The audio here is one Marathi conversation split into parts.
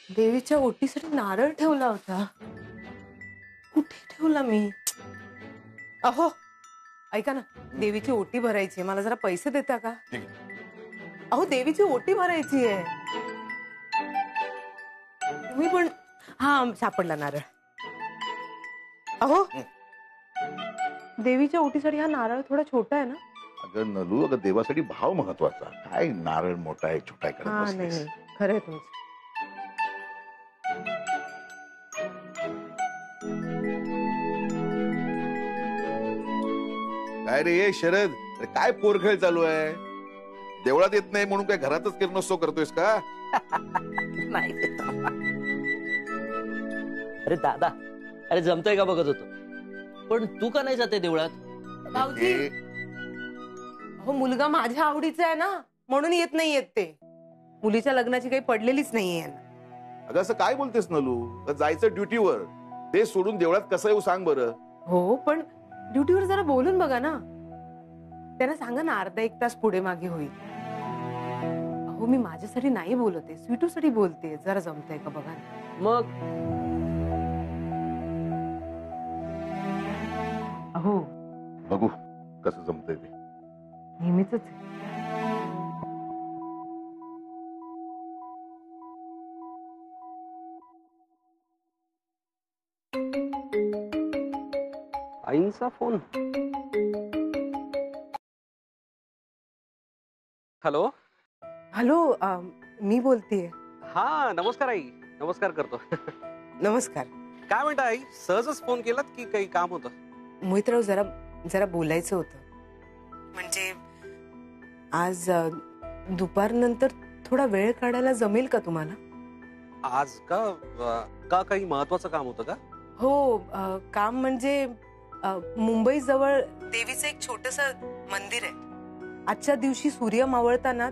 देवीच्या ओटीसाठी नारळ ठेवला होता. कुठे ठेवला मी? अहो ऐका ना, देवीची ओटी भरायची, मला जरा पैसे देता का? अहो देवीची ओटी भरायची आहे. तुम्ही पण हा सापडला नारळ. अहो देवीच्या ओटीसाठी हा नारळ थोडा छोटा आहे ना? अगं नलू, अगं देवासाठी भाव महत्वाचा, काय नारळ मोठा आहे छोटा आहे करत हा बसलीस? नाही खरं आहे तुमचं. काय रे ये शरद, अरे काय पोरखेळ चालू आहे? देवळात येत नाही म्हणून काय घरातच किरणोत्सव करतोयस का? नाही अरे दादा, अरे जमतोय का बघत होतो. पण तू का नाही जाते देवळात? भाऊजी अहो मुलगा माझ्या आवडीचा आहे ना, म्हणून येत नाही येत ते. मुलीच्या लग्नाची काही पडलेलीच नाहीये यांना. अगं असं काय बोलतेस नलू? जायचं ड्युटीवर, ते सोडून देवळात कसं येऊ सांग बरं. हो पण ड्युटीवर जरा बोलून बघा ना. त्यांना सांगा ना अर्धा एक तास पुढे मागे होईल. अहो मी माझ्यासाठी नाही बोलते, स्वीटूसाठी बोलते. जरा जमतंय का बघा ना. मग अहो बघू कसं जमतंय ते. नेहमीच आईंचा फोन. हॅलो. हॅलो मी बोलतेय. हा नमस्कार आई. नमस्कार करतो. नमस्कार. काय म्हणता आई, सहजच फोन केलात की काही काम होतं? मोहितराव जरा जरा बोलायचं होतं. म्हणजे आज दुपारनंतर थोडा वेळ काढायला जमेल का तुम्हाला? आज का काही महत्वाचं काम होतं का? हो काम म्हणजे मुंबई जवळ देवीचं एक छोटस मंदिर आहे. आजच्या दिवशी सूर्य मावळताना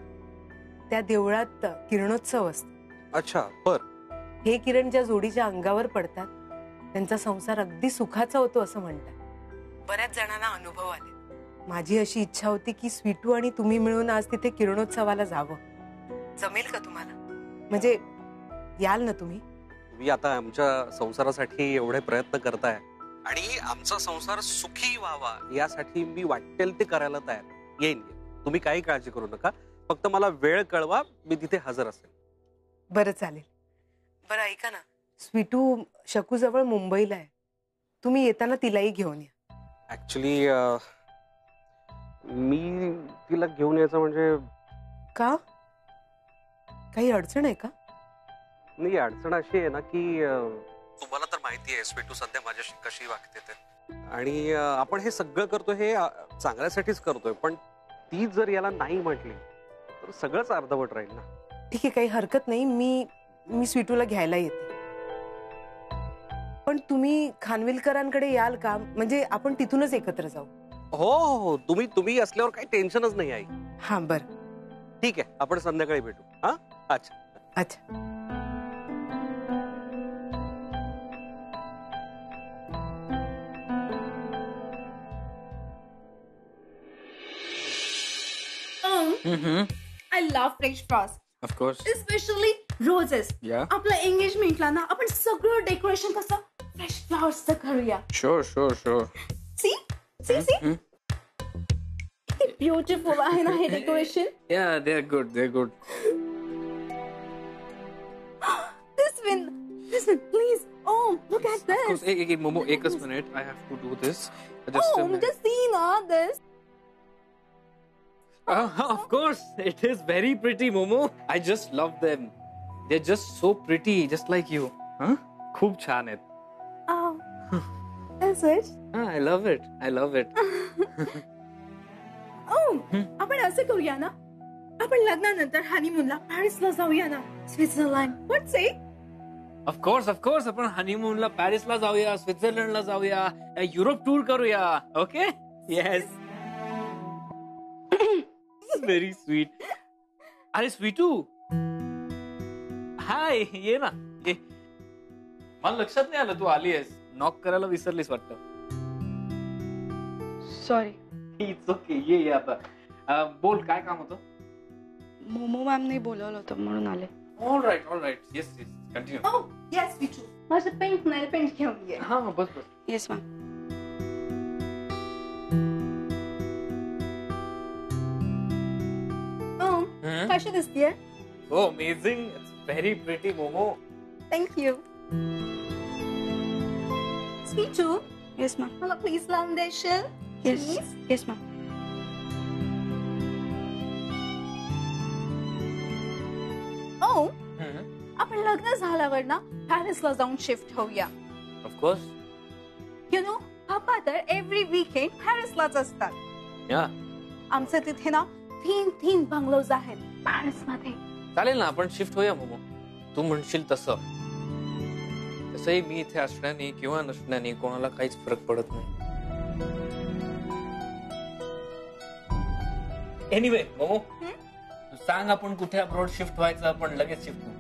त्या देवळात किरणोत्सव असतो. अच्छा बर. हे किरण ज्या जोडीच्या अंगावर पडतात त्यांचा संसार अगदी सुखाचा होतो असं म्हणतात. बऱ्याच जणांना अनुभव आले. माझी अशी इच्छा होती की स्वीटू आणि तुम्ही मिळून आज तिथे किरणोत्सवाला जावं. जमेल का तुम्हाला? म्हणजे याल ना तुम्ही? तुम्ही आता आमच्या संसारासाठी एवढे प्रयत्न करताय आणि आमचा संसार सुखी व्हावा यासाठी मी वाटेल ते करायला तयार. येईन. तुम्ही काही काळजी करू नका. फक्त मला वेळ कळवा, मी तिथे हजर असेल. बरं चालेल. बरं ऐका ना, स्वीटू शकू जवळ मुंबईला आहे. तुम्ही येताना तिलाही घेऊन या. ऍक्च्युली मी तिला घेऊन यायचं म्हणजे. का? काही अडचण आहे का? नाही, अडचण अशी आहे ना की तुम्हाला तर माहिती आहे स्वीटू सध्या माझ्याशी कशी वागते ते. आणि आपण हे सगळं करतोय हे चांगल्यासाठीच करतोय. पण ती जर याला नाही म्हटली तर सगळंच अर्धवट राहील ना. ठीक आहे, काही हरकत नाही. मी स्वीटूला घ्यायला येते. पण तुम्ही खानविलकरांकडे याल का? म्हणजे आपण तिथूनच एकत्र जाऊ. हो हो, तुम्ही असल्यावर काही टेन्शनच नाही आई. हा बरं ठीक आहे, आपण संध्याकाळी भेटू. हा अच्छा अच्छा. I love fresh flowers. Of course. Especially roses. Yeah. आपल्या एंगेजमेंटला ना आपण सगळं डेकोरेशन कसं फ्रेश फ्लॉवर्सचं करूया. Sure. See? किती ब्युटिफुल आहे ना हे decoration. Yeah, they're good. This one, please. Oh, look at this. Of course. Hey, Momo, एक minute. I have to do this. Just a minute. just see na this. Of course, it is very pretty, Momo. I just love them. They're just so pretty, just like you. Huh? खूप छान आहेत. Oh, is it? I love it. आपण असं करूया ना, आपण लग्नानंतर हनीमूनला पॅरिसला जाऊया ना, Switzerland. What say? Of course. आपण हनीमूनला पॅरिसला जाऊया, स्वित्झर्लंडला जाऊया, युरोप टूर करूया. Okay? Yes. Very sweet. अरे स्वीटू, हाय, ये ना ये. मला लक्षात नाही आलं तू आली आहेस. नॉक करायला विसरलीस वाटतं. सॉरी. It's okay. ये आता. बोल, काय काम होतं? मोमो मॅमने बोलवलं होतं म्हणून आले. All right. Yes. Continue. Oh, yes, Vichu. माझं पेंट नेल पेंट घेऊन ये. हाँ, बस. Yes, ma'am. कशी दिसतीये? Oh, amazing. It's very pretty, Momo. Thank you. Vichu. Yes, ma'am. मला प्लीज लावून देशील? Yes. Yes, ma'am. Oh, आपण लग्न झाल्यावर ना पॅरिसला जाऊन शिफ्ट होऊया. Of course. यु नो पप्पा तर एव्हरी वीकेंड पॅरिसलाच असतात. Yeah. आमचे तिथे ना 3 बंगलोज आहेत पॅरिस मध्ये. चालेल ना, आपण शिफ्ट होऊया मोमो. तू म्हणशील तसं. तसंही मी इथे असण्याने किंवा नसण्याने कोणाला काहीच फरक पडत नाही. एनिवे मोमो, तू सांग आपण कुठे अब्रॉड शिफ्ट व्हायचं, आपण लगेच शिफ्ट होऊ.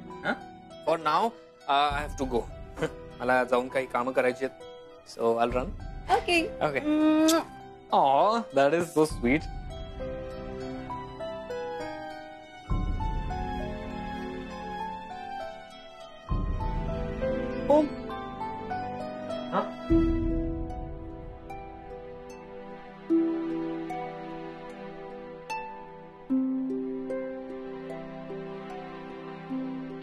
For now I have to go. मला जाऊन काही कामं करायची आहेत. So I run. Okay. Aw, that is so sweet. Om. Huh?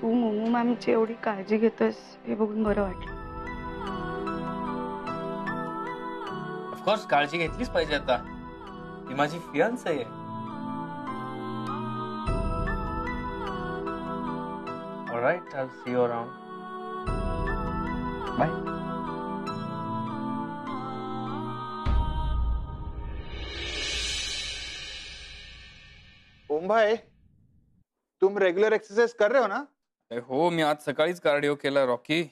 तू मोमो मॅमची एवढी काळजी घेतोस हे बघून बरं वाटलं. ऑफकोर्स काळजी घेतलीच पाहिजे आता. ती माझी फियांस आहे. Alright, I will see you around. Bye. Om भाई, तुम रेगुलर एक्सरसाइज कर रहे हो ना? हो, मी आज सकाळीच कार्डिओ केला रॉकी.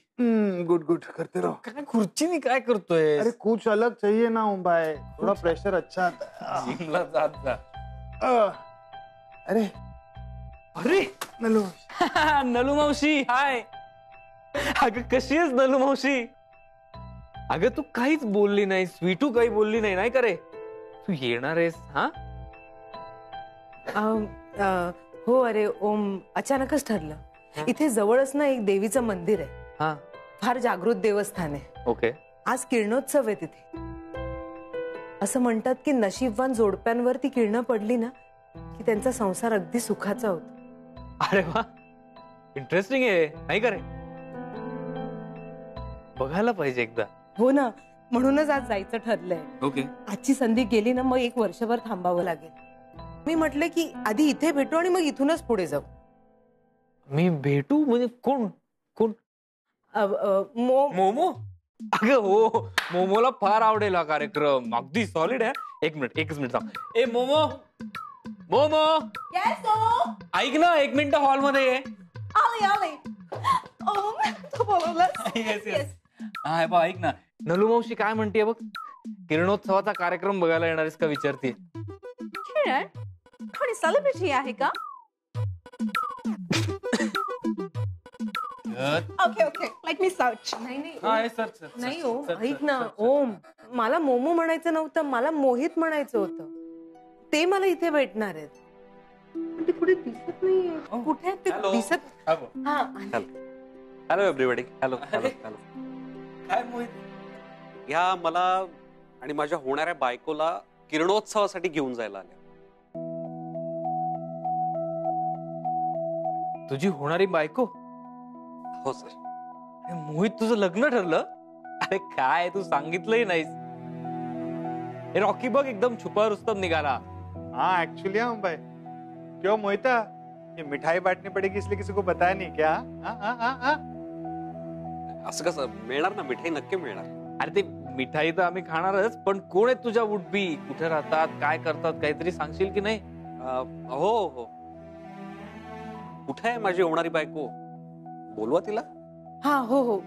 गुड गुड, करते रहो. काय खुर्चीने काय करतोय? अरे कुछ अलग चाहिए ना ओम भाई, थोड़ा प्रेशर अच्छा आता है. जिमला जात जा. अरे अरे नलू. नलू मावशी, हाय. अगं कशी आहेस नलू मावशी? अगं तू काहीच बोलली नाही, स्वीटू काही बोलली नाही, नाही का रे? तू येणार आहेस? हा, हो. अरे ओम, अचानकच ठरलं. इथे जवळच ना एक देवीचं मंदिर आहे. हा. फार जागृत देवस्थान आहे. ओके. आज किरणोत्सव आहे तिथे. असं म्हणतात की नशीबवान जोडप्यांवर ती किरणं पडली ना की त्यांचा संसार अगदी सुखाचा होतो. अरे वा, इंटरेस्टिंग आहे, नाही का रे? बघायला पाहिजे एकदा. हो ना, म्हणूनच आज जायचं ठरलंय. ओके. आजची संधी गेली ना मग 1 वर्षभर थांबावं लागेल. मी म्हटलं की आधी इथे भेटू आणि मग इथूनच पुढे जाऊ. मी भेटू म्हणजे कोण कोण? मोमो. अगं हो, मोमोला फार आवडेल हा कार्यक्रम. अगदी सॉलिड आहे. एकच मिनिट थांब. ए मोमो, मोमो, Yes, ओम. ऐक ना, 1 मिनिट हॉल मध्ये ये. आले. ओम, तू बोलवलंस? येस. हा बा, ऐक ना, नलू मावशी काय म्हणते बघ. किरणोत्सवाचा कार्यक्रम बघायला येणार आहेस का विचारते. किरण, कोणी सेलिब्रिटी आहे का? Okay, let me search. नाही ओम, ऐक ना ओम, मला मोमो म्हणायचं नव्हतं, मला मोहित म्हणायचं होतं. ते मला इथे भेटणार आहेत. ते पुढे दिसत नाहीये. कुठे आहेत ते? दिसत. हा. Hello everybody. हॅलो. काय मोहित? ह्या मला आणि माझ्या होणाऱ्या बायकोला किरणोत्सवासाठी घेऊन जायला आल्या. तुझी होणारी बायको? हो सर. मोहित, तुझं लग्न ठरलं? अरे काय, तू सांगितलंही नाहीस. हे रॉकी बघ, एकदम छुपा रुस्तम निघाला. हाँ एक्चुअली ओम भाई, क्यों मोहिता, ये मिठाई बांटनी पड़ेगी इसलिए किसी को बताया नहीं क्या? असं कसं मिळणार ना, मिठाई नक्की मिळणार. अरे ते मिठाई तर आम्ही खाणारच, पण कोण आहेत तुझ्या वुडबी? कुठे राहतात, काय करतात, काहीतरी सांगशील की नाही? हो. कुठे आहे माझी होणारी बायको? बोलवा तिला. हा. हो.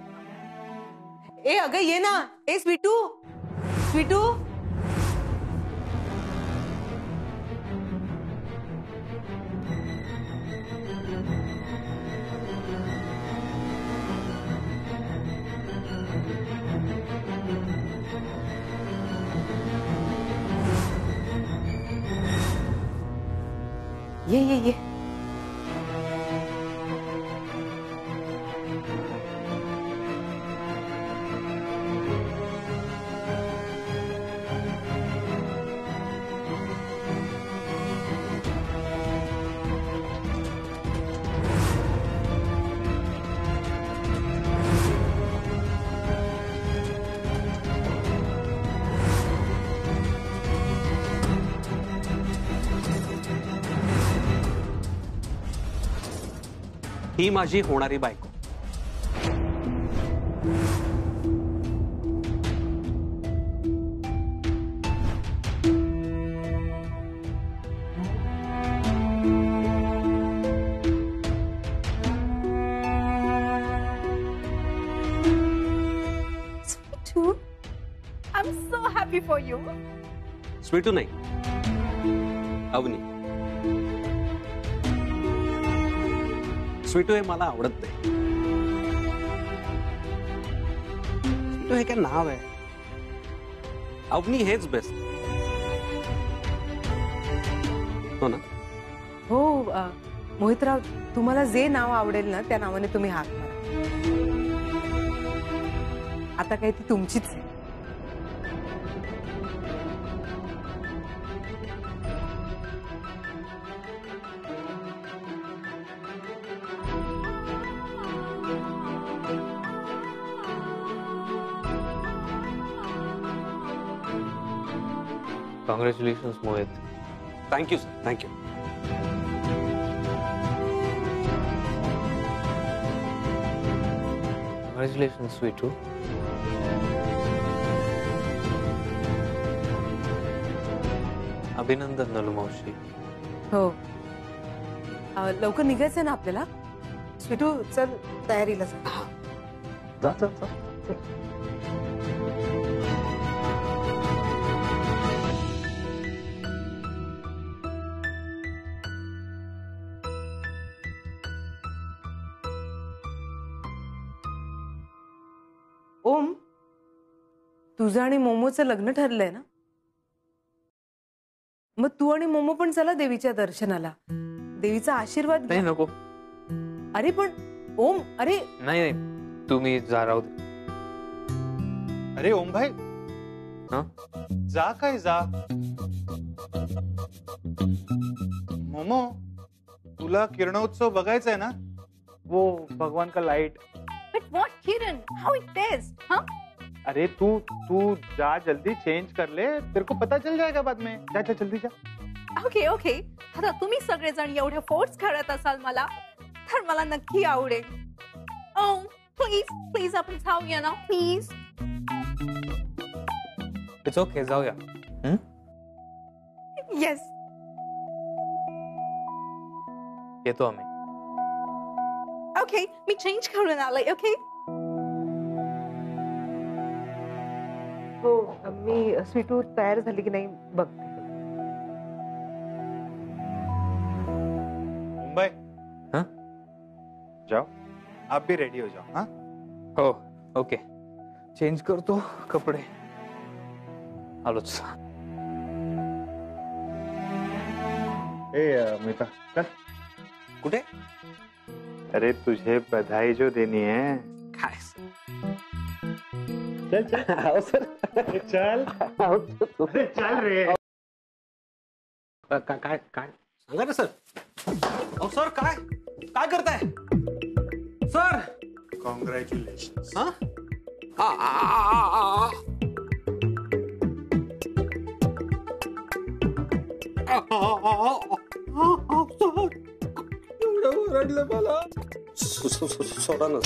ए अगं ये ना. ए स्वीटू. ये. ही माझी होणारी बायको. Sweetu, I'm so happy for you. Sweetu नाही, अवनी. स्वीटू हे मला आवडत नाही. स्वीटू हे काय नाव आहे. अवनी हेच बेस्ट. हो ना. हो मोहितराव, तुम्हाला जे नाव आवडेल ना त्या नावाने तुम्ही हाक मारा. आता काही ती तुमचीच आहे. Congratulation Mohit. Thank you sir, thank you. Congratulation स्वीटू. अभिनंदन नलू मावशी. हो लवकर निघायचंय ना आपल्याला. स्वीटू चल तयारीला जा. ओम, तुझं आणि मोमोचं लग्न ठरलंय ना? मग तू आणि मोमो पण चला देवीच्या दर्शनाला. देवीचा आशीर्वाद नाही घ्या. नको. अरे पण ओम, अरे नाही नाही तुम्ही जा, राहू दे. अरे ओम भाई, हा? जा काय जा. मोमो, तुला किरणोत्सव बघायचा है ना? वो भगवान का light. But what, Kiran? How it tastes? Huh? अरे तू जा, जल्दी चेंज कर ले, तेरे को पता चल जाएगा बाद में. जा जा जल्दी जा. Okay, okay. आता तुम्ही सगळेजण एवढे फोर्स करत असाल मला, तर मला नक्की आवडेल. Oh, please, please आपण जाऊया ना, please. इट्स ओके, जाऊया. Yes. येतो आम्ही. Okay, मी चेंज करून आले. Okay. हो मी स्वीटू तयार झाली की नाही बघते. मुंबई. हाँ? जाओ, आप भी रेडी हो जाओ. हाँ, हो ओके. चेंज करतो कपडे. आलोच. मिता चल. कुठे? अरे तुझे बधाई जो देनी है. काय चल चल. चल चल रे. काय सांगा ना सर. अहो सर, काय काय करताय सर? कॉंग्रॅच्युलेशन. हा? आ. रडलं मला. सोडा ना.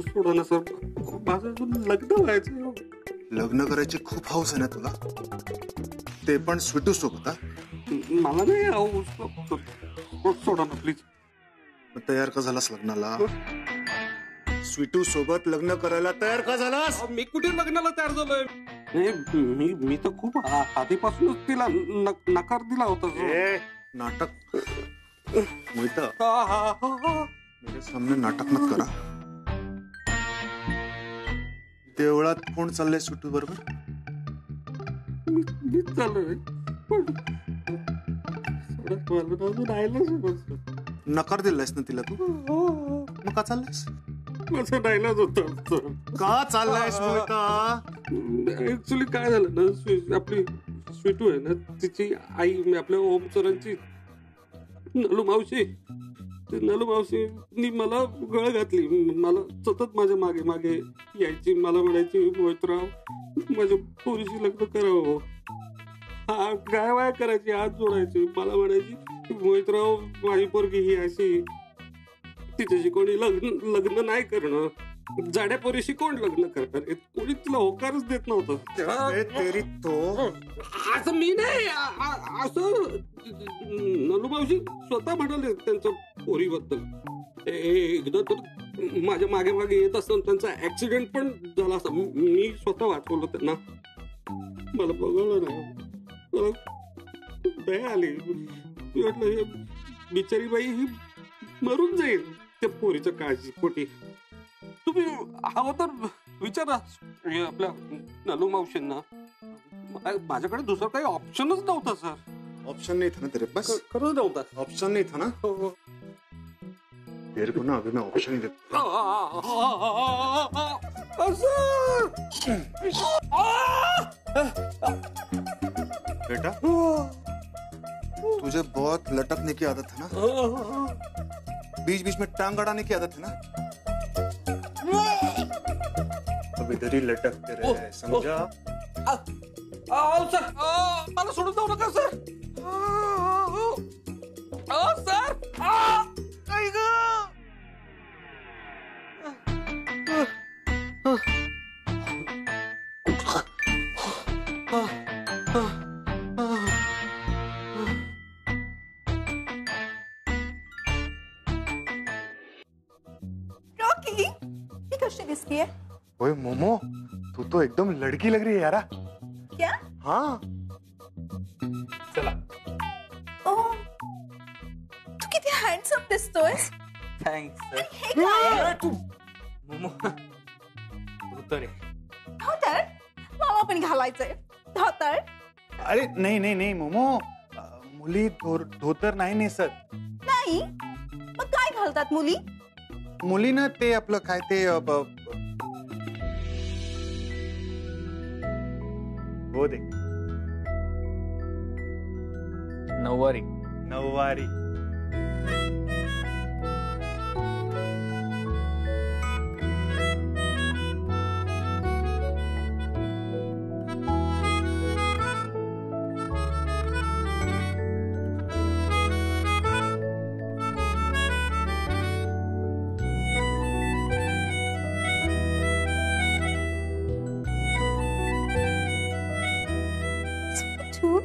सोडा ना सर, माझं लग्न व्हायचं. लग्न करायची खूप हौस आहे ना तुला, ते पण स्वीटू सोबत. मला नाही हौस. सोडा ना प्लीज. तयार का झालास लग्नाला? स्वीटू सोबत लग्न करायला तयार का झालास? मी कुठे लग्नाला तयार झालोय? मी तर खूप आधीपासूनच तिला नकार दिला होता. नाटक मोहिता, मेरे सामने नाटक मत करा. देवळात कोण चाललंय स्वीटू बरोबर? मी चाललोय. नकार दिलायस ना तिला तू? मग का चाललायस? माझा डायलॉग होता. का चाललायस मोहिता? ऍक्च्युली काय झालं ना, आपली स्वीटू आहे ना, तिची आई आपल्या ओम सरांची नलू मावशी, नलू मावशीनी मला गळ घातली. मला सतत माझ्या मागे मागे यायची. मला म्हणायची, मोहितराव माझ्या पोरीशी लग्न करावं. हा गाय वाय करायची, हात जोडायची. मला म्हणायची मोहितराव माझी पोरगी ही अशी, तिच्याशी कोणी लग्न नाही करणं, जाड्या पोरीशी कोण लग्न करणार, कोणी तिला होकारच देत नव्हतं. तेरी तो असं मी नाही, असं नलूमावशी स्वतः म्हणाले त्यांच्या पोरीबद्दल. एकदा तर माझ्या मागे मागे येत असताना त्यांचा ऍक्सिडेंट पण झाला असता, मी स्वतः वाचवलं त्यांना. मला बघवलं नाही, मला दया आली. मी म्हटलं हे बिचारी बाई ही मरून जाईल त्या पोरीच्या काळजी पोटी. तुम्ही हवं तर विचारा आपल्या नलू मावशींना. माझ्याकडे दुसरं काही ऑप्शनच नव्हता सर. ऑप्शन नहीं था ना तेरे पास? खरंच नव्हता. ऑप्शन नहीं था ना? तेरे को ना अभी मैं ऑप्शन ही देता बेटा, तुझे बहुत लटकने की आदत है ना? बीच बीच में टांग अड़ाने की आदत है ना? अब इधर ही लटकते रहे, समझा? सर मला सोडून जाऊ नका सर. सर काय ग? रॉकी, ही कशी दिसतीये? ओए मोमो, तू तो एकदम लड़की लग रही है यारा. क्या? हाँ. चला. ओह, तू किती हँडसम दिसतोयस. थँक्स. हे काय? मोमो धोतर आहे. धोतर? मला पण घालायचंय धोतर. अरे नहीं नहीं नहीं मोमो, मुली धोतर नाही नेसत. नाही, मग काय घालतात मुली? मुलीनं ते आपलं काय ते हो दे नऊवारी. नऊवारी. तू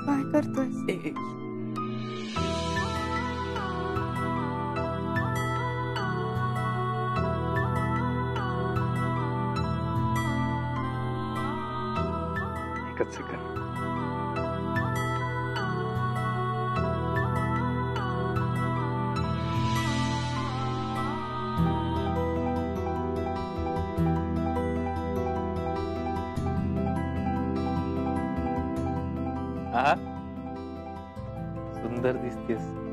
काय करतोय? एकच सेकंड. आहा, सुंदर दिसतेस.